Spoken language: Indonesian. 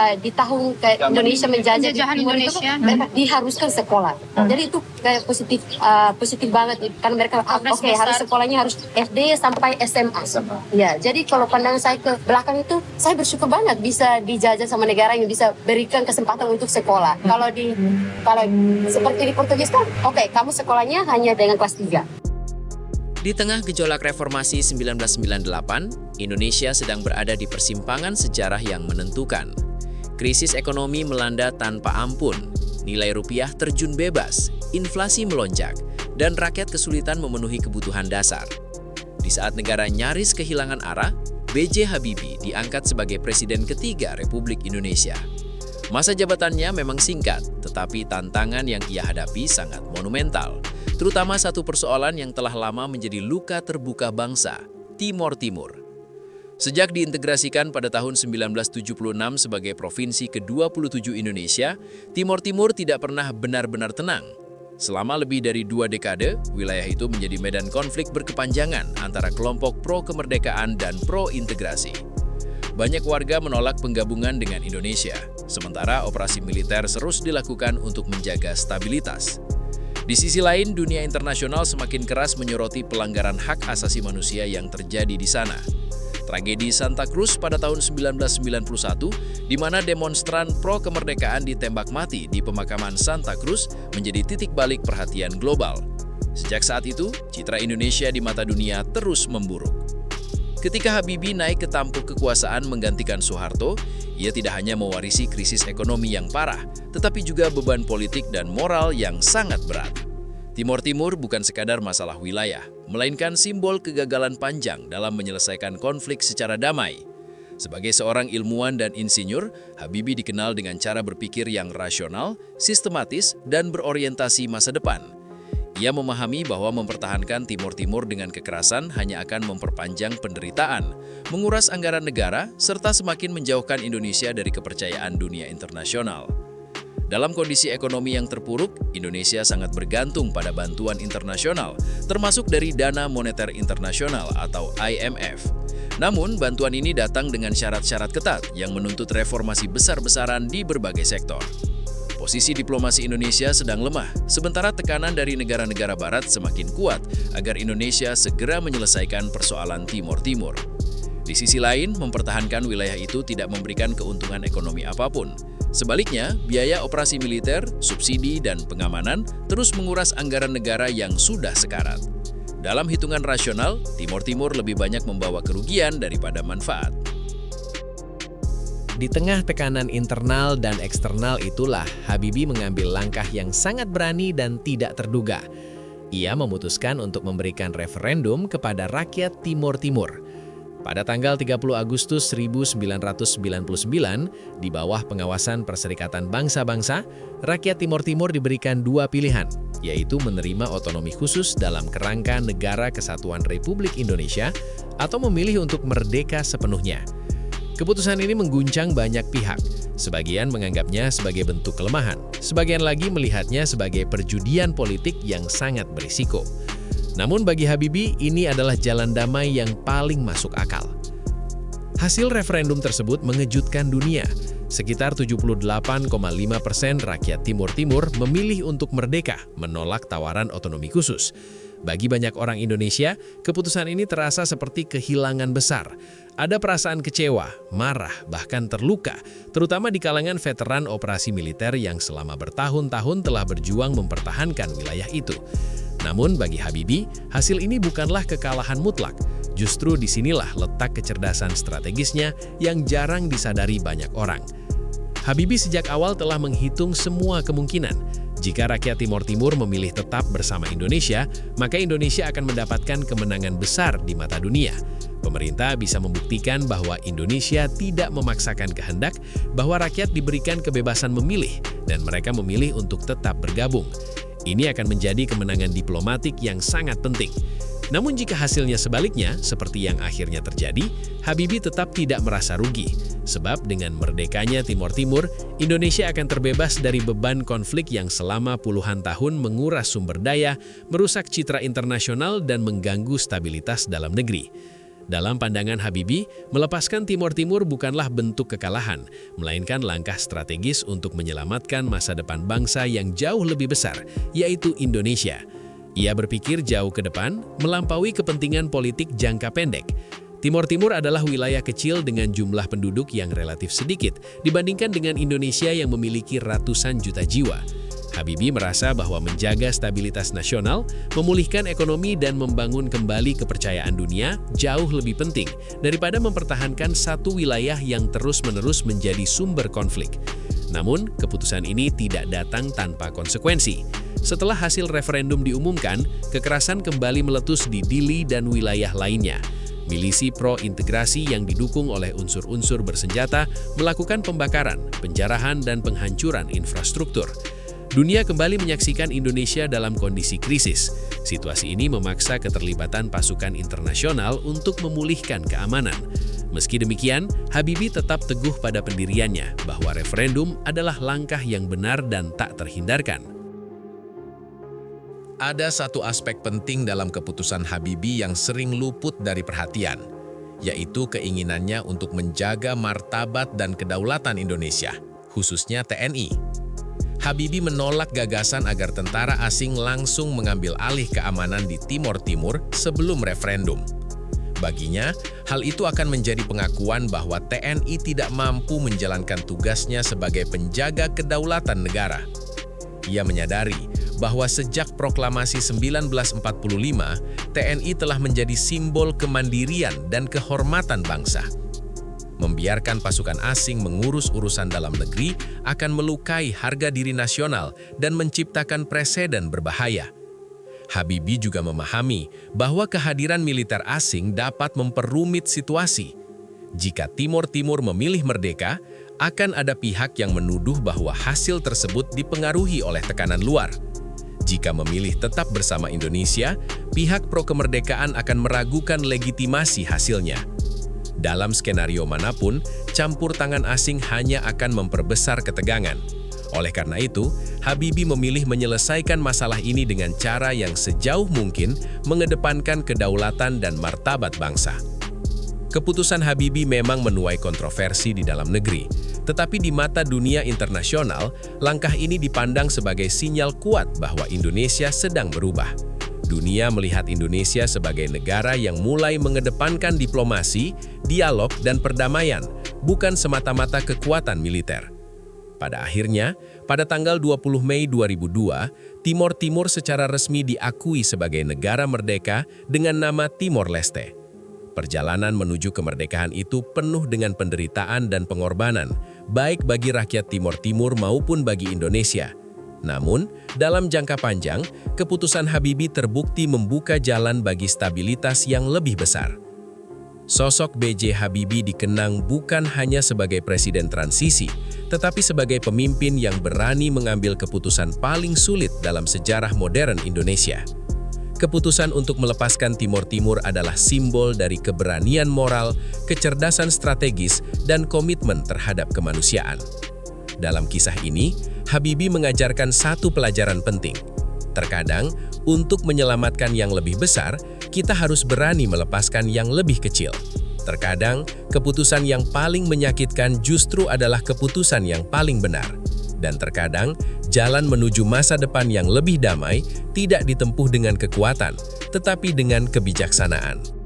Di tahun ke Indonesia menjajah Penjajahan di timur itu Indonesia. mereka diharuskan sekolah. Jadi itu kayak positif banget karena mereka Progres oke, harus besar. sekolahnya harus SD sampai SMA. Ya, jadi kalau pandangan saya ke belakang itu saya bersyukur banget bisa dijajah sama negara yang bisa berikan kesempatan untuk sekolah. Kalau seperti di Portugis kan, oke, kamu sekolahnya hanya dengan kelas 3. Di tengah gejolak reformasi 1998, Indonesia sedang berada di persimpangan sejarah yang menentukan. Krisis ekonomi melanda tanpa ampun, nilai rupiah terjun bebas, inflasi melonjak, dan rakyat kesulitan memenuhi kebutuhan dasar. Di saat negara nyaris kehilangan arah, B.J. Habibie diangkat sebagai Presiden ketiga Republik Indonesia. Masa jabatannya memang singkat, tetapi tantangan yang ia hadapi sangat monumental, terutama satu persoalan yang telah lama menjadi luka terbuka bangsa, Timor Timur. Sejak diintegrasikan pada tahun 1976 sebagai provinsi ke-27 Indonesia, Timor Timur tidak pernah benar-benar tenang. Selama lebih dari 2 dekade, wilayah itu menjadi medan konflik berkepanjangan antara kelompok pro-kemerdekaan dan pro-integrasi. Banyak warga menolak penggabungan dengan Indonesia, sementara operasi militer terus dilakukan untuk menjaga stabilitas. Di sisi lain, dunia internasional semakin keras menyoroti pelanggaran hak asasi manusia yang terjadi di sana. Tragedi Santa Cruz pada tahun 1991, di mana demonstran pro-kemerdekaan ditembak mati di pemakaman Santa Cruz, menjadi titik balik perhatian global. Sejak saat itu, citra Indonesia di mata dunia terus memburuk. Ketika Habibie naik ke tampuk kekuasaan menggantikan Soeharto, ia tidak hanya mewarisi krisis ekonomi yang parah, tetapi juga beban politik dan moral yang sangat berat. Timor Timur bukan sekadar masalah wilayah, melainkan simbol kegagalan panjang dalam menyelesaikan konflik secara damai. Sebagai seorang ilmuwan dan insinyur, Habibie dikenal dengan cara berpikir yang rasional, sistematis, dan berorientasi masa depan. Ia memahami bahwa mempertahankan Timor Timur dengan kekerasan hanya akan memperpanjang penderitaan, menguras anggaran negara, serta semakin menjauhkan Indonesia dari kepercayaan dunia internasional. Dalam kondisi ekonomi yang terpuruk, Indonesia sangat bergantung pada bantuan internasional, termasuk dari Dana Moneter Internasional atau IMF. Namun, bantuan ini datang dengan syarat-syarat ketat yang menuntut reformasi besar-besaran di berbagai sektor. Posisi diplomasi Indonesia sedang lemah, sementara tekanan dari negara-negara barat semakin kuat agar Indonesia segera menyelesaikan persoalan Timor Timur. Di sisi lain, mempertahankan wilayah itu tidak memberikan keuntungan ekonomi apapun. Sebaliknya, biaya operasi militer, subsidi, dan pengamanan terus menguras anggaran negara yang sudah sekarat. Dalam hitungan rasional, Timor Timur lebih banyak membawa kerugian daripada manfaat. Di tengah tekanan internal dan eksternal itulah Habibie mengambil langkah yang sangat berani dan tidak terduga. Ia memutuskan untuk memberikan referendum kepada rakyat Timor Timur. Pada tanggal 30 Agustus 1999, di bawah pengawasan Perserikatan Bangsa-Bangsa, rakyat Timor Timur diberikan 2 pilihan, yaitu menerima otonomi khusus dalam kerangka Negara Kesatuan Republik Indonesia atau memilih untuk merdeka sepenuhnya. Keputusan ini mengguncang banyak pihak. Sebagian menganggapnya sebagai bentuk kelemahan, sebagian lagi melihatnya sebagai perjudian politik yang sangat berisiko. Namun bagi Habibie, ini adalah jalan damai yang paling masuk akal. Hasil referendum tersebut mengejutkan dunia. Sekitar 78,5% rakyat Timor Timur memilih untuk merdeka, menolak tawaran otonomi khusus. Bagi banyak orang Indonesia, keputusan ini terasa seperti kehilangan besar. Ada perasaan kecewa, marah, bahkan terluka, terutama di kalangan veteran operasi militer yang selama bertahun-tahun telah berjuang mempertahankan wilayah itu. Namun bagi Habibie, hasil ini bukanlah kekalahan mutlak. Justru disinilah letak kecerdasan strategisnya yang jarang disadari banyak orang. Habibie sejak awal telah menghitung semua kemungkinan. Jika rakyat Timor Timur memilih tetap bersama Indonesia, maka Indonesia akan mendapatkan kemenangan besar di mata dunia. Pemerintah bisa membuktikan bahwa Indonesia tidak memaksakan kehendak, bahwa rakyat diberikan kebebasan memilih, dan mereka memilih untuk tetap bergabung. Ini akan menjadi kemenangan diplomatik yang sangat penting. Namun jika hasilnya sebaliknya, seperti yang akhirnya terjadi, Habibie tetap tidak merasa rugi. Sebab dengan merdekanya Timor Timur, Indonesia akan terbebas dari beban konflik yang selama puluhan tahun menguras sumber daya, merusak citra internasional, dan mengganggu stabilitas dalam negeri. Dalam pandangan Habibie, melepaskan Timor Timur bukanlah bentuk kekalahan, melainkan langkah strategis untuk menyelamatkan masa depan bangsa yang jauh lebih besar, yaitu Indonesia. Ia berpikir jauh ke depan, melampaui kepentingan politik jangka pendek. Timor Timur adalah wilayah kecil dengan jumlah penduduk yang relatif sedikit dibandingkan dengan Indonesia yang memiliki ratusan juta jiwa. Habibie merasa bahwa menjaga stabilitas nasional, memulihkan ekonomi dan membangun kembali kepercayaan dunia jauh lebih penting daripada mempertahankan satu wilayah yang terus-menerus menjadi sumber konflik. Namun, keputusan ini tidak datang tanpa konsekuensi. Setelah hasil referendum diumumkan, kekerasan kembali meletus di Dili dan wilayah lainnya. Milisi pro-integrasi yang didukung oleh unsur-unsur bersenjata melakukan pembakaran, penjarahan, dan penghancuran infrastruktur. Dunia kembali menyaksikan Indonesia dalam kondisi krisis. Situasi ini memaksa keterlibatan pasukan internasional untuk memulihkan keamanan. Meski demikian, Habibie tetap teguh pada pendiriannya bahwa referendum adalah langkah yang benar dan tak terhindarkan. Ada satu aspek penting dalam keputusan Habibie yang sering luput dari perhatian, yaitu keinginannya untuk menjaga martabat dan kedaulatan Indonesia, khususnya TNI. Habibie menolak gagasan agar tentara asing langsung mengambil alih keamanan di Timor Timur sebelum referendum. Baginya, hal itu akan menjadi pengakuan bahwa TNI tidak mampu menjalankan tugasnya sebagai penjaga kedaulatan negara. Ia menyadari bahwa sejak proklamasi 1945, TNI telah menjadi simbol kemandirian dan kehormatan bangsa. Membiarkan pasukan asing mengurus urusan dalam negeri akan melukai harga diri nasional dan menciptakan preseden berbahaya. Habibie juga memahami bahwa kehadiran militer asing dapat memperumit situasi. Jika Timor Timur memilih merdeka, akan ada pihak yang menuduh bahwa hasil tersebut dipengaruhi oleh tekanan luar. Jika memilih tetap bersama Indonesia, pihak pro-kemerdekaan akan meragukan legitimasi hasilnya. Dalam skenario manapun, campur tangan asing hanya akan memperbesar ketegangan. Oleh karena itu, Habibie memilih menyelesaikan masalah ini dengan cara yang sejauh mungkin mengedepankan kedaulatan dan martabat bangsa. Keputusan Habibie memang menuai kontroversi di dalam negeri, tetapi di mata dunia internasional, langkah ini dipandang sebagai sinyal kuat bahwa Indonesia sedang berubah. Dunia melihat Indonesia sebagai negara yang mulai mengedepankan diplomasi, dialog, dan perdamaian, bukan semata-mata kekuatan militer. Pada akhirnya, pada tanggal 20 Mei 2002, Timor Timur secara resmi diakui sebagai negara merdeka dengan nama Timor Leste. Perjalanan menuju kemerdekaan itu penuh dengan penderitaan dan pengorbanan, baik bagi rakyat Timor Timur maupun bagi Indonesia. Namun, dalam jangka panjang, keputusan Habibie terbukti membuka jalan bagi stabilitas yang lebih besar. Sosok B.J. Habibie dikenang bukan hanya sebagai presiden transisi, tetapi sebagai pemimpin yang berani mengambil keputusan paling sulit dalam sejarah modern Indonesia. Keputusan untuk melepaskan Timor Timur adalah simbol dari keberanian moral, kecerdasan strategis, dan komitmen terhadap kemanusiaan. Dalam kisah ini, Habibie mengajarkan satu pelajaran penting. Terkadang, untuk menyelamatkan yang lebih besar, kita harus berani melepaskan yang lebih kecil. Terkadang, keputusan yang paling menyakitkan justru adalah keputusan yang paling benar. Dan terkadang, jalan menuju masa depan yang lebih damai tidak ditempuh dengan kekuatan, tetapi dengan kebijaksanaan.